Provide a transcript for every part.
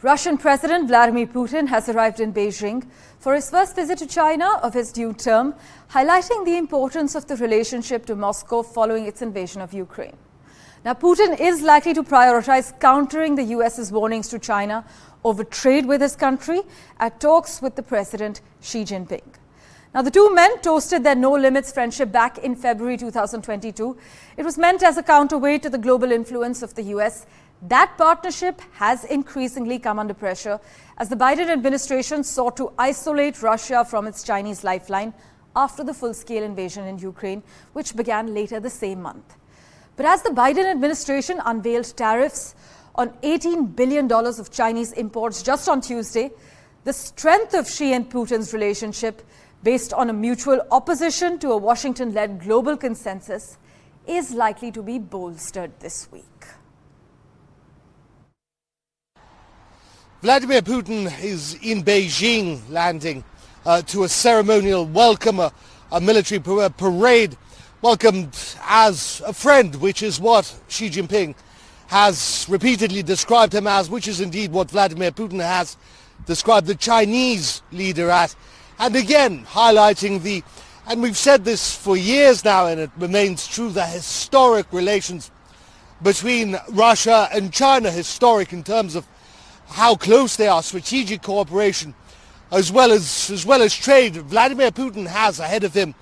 Russian President Vladimir Putin has arrived in Beijing for his first visit to China of his new term, highlighting the importance of the relationship to Moscow following its invasion of Ukraine. Now, Putin is likely to prioritize countering the US's warnings to China over trade with his country at talks with the President Xi Jinping. Now, the two men toasted their no-limits friendship back in February 2022. It was meant as a counterweight to the global influence of the US. That partnership has increasingly come under pressure as the Biden administration sought to isolate Russia from its Chinese lifeline after the full-scale invasion in Ukraine, which began later the same month. But as the Biden administration unveiled tariffs on $18 billion of Chinese imports just on Tuesday, the strength of Xi and Putin's relationship, based on a mutual opposition to a Washington-led global consensus, is likely to be bolstered this week. Vladimir Putin is in Beijing, landing to a ceremonial welcome, a military parade, welcomed as a friend, which is what Xi Jinping has repeatedly described him as, which is indeed what Vladimir Putin has described the Chinese leader as. And again, highlighting and we've said this for years now, and it remains true, the historic relations between Russia and China, historic in terms of how close they are, strategic cooperation, as well as trade. Vladimir Putin has ahead of him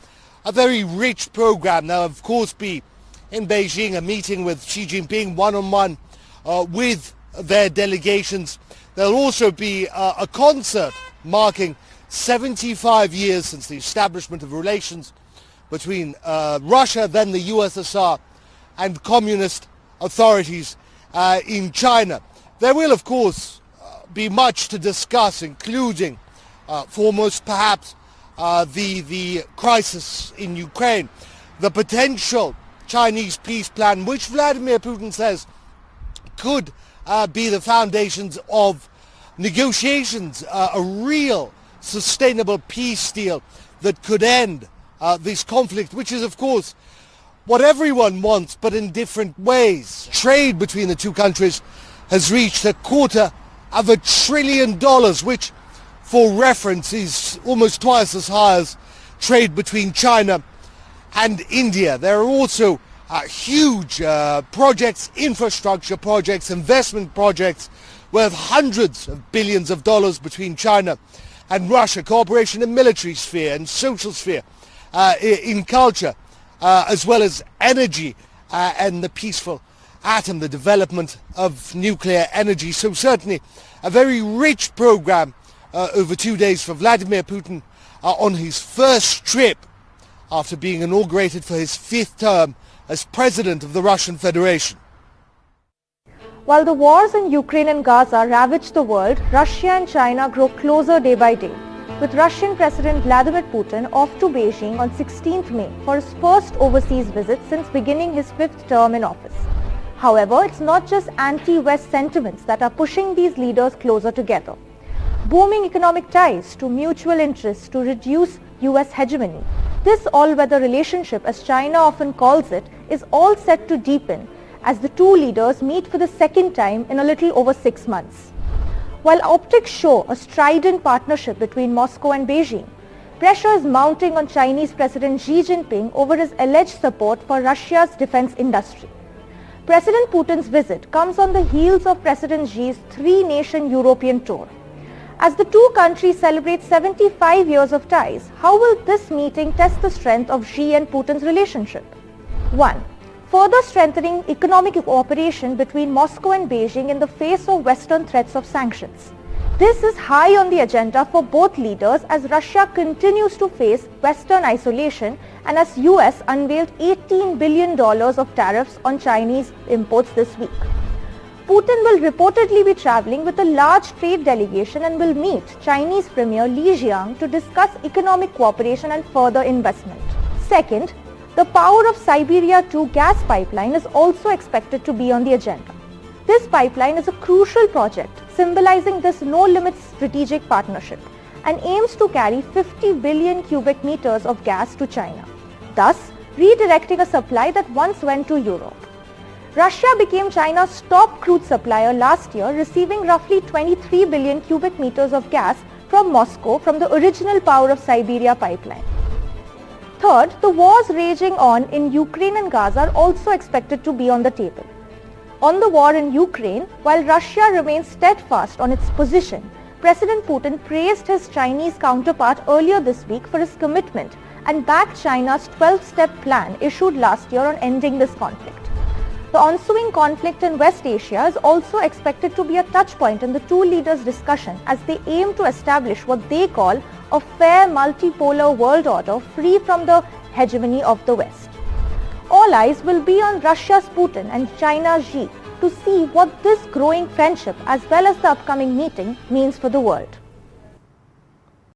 a very rich program. Now, of course, be in Beijing, a meeting with Xi Jinping one-on-one with their delegations. There'll also be a concert marking 75 years since the establishment of relations between Russia, then the USSR, and communist authorities in China. There will, of course, be much to discuss, including, foremost perhaps, the crisis in Ukraine, the potential Chinese peace plan, which Vladimir Putin says could be the foundations of negotiations, a real sustainable peace deal that could end this conflict, which is, of course, what everyone wants, but in different ways. Trade between the two countries has reached $250 billion, which, for reference, is almost twice as high as trade between China and India. There are also huge projects, infrastructure projects, investment projects worth hundreds of billions of dollars between China and Russia, cooperation in military sphere and social sphere, in culture, as well as energy and the peaceful atom, the development of nuclear energy. So certainly a very rich program over 2 days for Vladimir Putin on his first trip after being inaugurated for his 5th term as President of the Russian Federation. While the wars in Ukraine and Gaza ravage the world, Russia and China grow closer day by day, with Russian President Vladimir Putin off to Beijing on 16th May for his first overseas visit since beginning his 5th term in office. However, it's not just anti-West sentiments that are pushing these leaders closer together. Booming economic ties to mutual interests to reduce US hegemony. This all-weather relationship, as China often calls it, is all set to deepen as the two leaders meet for the second time in a little over 6 months. While optics show a strident partnership between Moscow and Beijing, pressure is mounting on Chinese President Xi Jinping over his alleged support for Russia's defense industry. President Putin's visit comes on the heels of President Xi's 3-nation European tour. As the two countries celebrate 75 years of ties, how will this meeting test the strength of Xi and Putin's relationship? 1. Further strengthening economic cooperation between Moscow and Beijing in the face of Western threats of sanctions. This is high on the agenda for both leaders as Russia continues to face Western isolation and as US unveiled $18 billion of tariffs on Chinese imports this week. Putin will reportedly be traveling with a large trade delegation and will meet Chinese Premier Li Jiang to discuss economic cooperation and further investment. Second, the Power of Siberia 2 gas pipeline is also expected to be on the agenda. This pipeline is a crucial project symbolizing this no-limits strategic partnership and aims to carry 50 billion cubic meters of gas to China, thus redirecting a supply that once went to Europe. Russia became China's top crude supplier last year, receiving roughly 23 billion cubic meters of gas from Moscow from the original Power of Siberia pipeline. Third, the wars raging on in Ukraine and Gaza are also expected to be on the table. On the war in Ukraine, while Russia remains steadfast on its position, President Putin praised his Chinese counterpart earlier this week for his commitment and backed China's 12-step plan issued last year on ending this conflict. The ensuing conflict in West Asia is also expected to be a touchpoint in the two leaders' discussion as they aim to establish what they call a fair multipolar world order free from the hegemony of the West. All eyes will be on Russia's Putin and China's Xi to see what this growing friendship as well as the upcoming meeting means for the world.